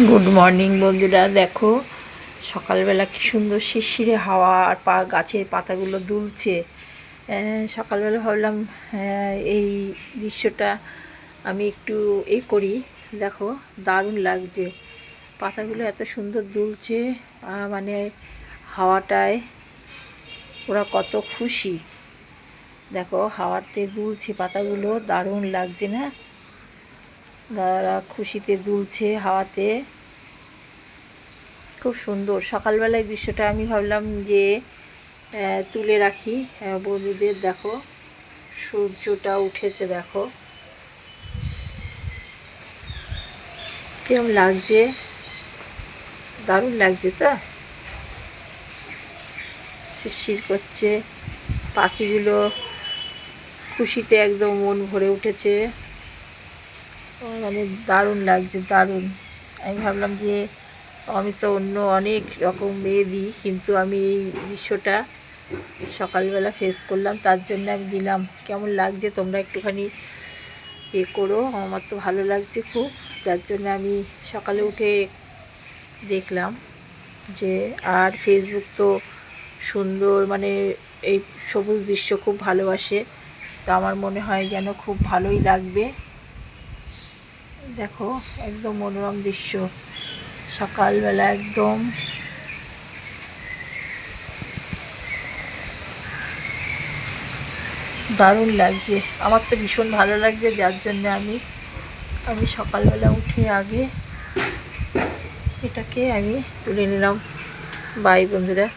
Good morning বন্ধুরা, দেখো সকালবেলা কি সুন্দর শিরশিরে হাওয়া আর গাছের পাতাগুলো দুলছে। সকালবেলা ভাবলাম এই দৃশ্যটা আমি একটু করি। দেখো দারুণ লাগছে, পাতাগুলো এত সুন্দর দুলছে, মানে হাওয়াটায় ওরা কত খুশি। দেখো হাওয়াতে দুলছে পাতাগুলো, দারুণ লাগছে না? ওরা খুশিতে দুলছে হাওয়াতে, খুব সুন্দর। সকালবেলায় দৃশ্যটা আমি ভাবলাম যে তুলে রাখি বন্ধুদের। দেখো সূর্যটা উঠেছে, দেখো কেমন লাগছে, দারুণ লাগছে তো। শিরশির করছে, পাখিগুলো খুশিতে একদম মন ভরে উঠেছে, মানে দারুণ লাগছে, দারুণ। আমি ভাবলাম যে আমি তো অন্য অনেক রকম মেয়ে দিই, কিন্তু আমি এই দৃশ্যটা সকালবেলা ফেস করলাম, তার জন্য আমি দিলাম। কেমন লাগছে তোমরা একটুখানি করো, আমার তো ভালো লাগছে খুব, যার জন্য আমি সকালে উঠে দেখলাম যে। আর ফেসবুক তো সুন্দর, মানে এই সবুজ দৃশ্য খুব ভালোবাসে, তো আমার মনে হয় যেন খুব ভালোই লাগবে। দেখো একদম মনোরম দৃশ্য সকালবেলা, একদম দারুণ লাগছে। আমার তো ভীষণ ভালো লাগছে, যার জন্য আমি সকালবেলা উঠে আগে এটাকে আমি তুলে নিলাম। বাই বন্ধুরা।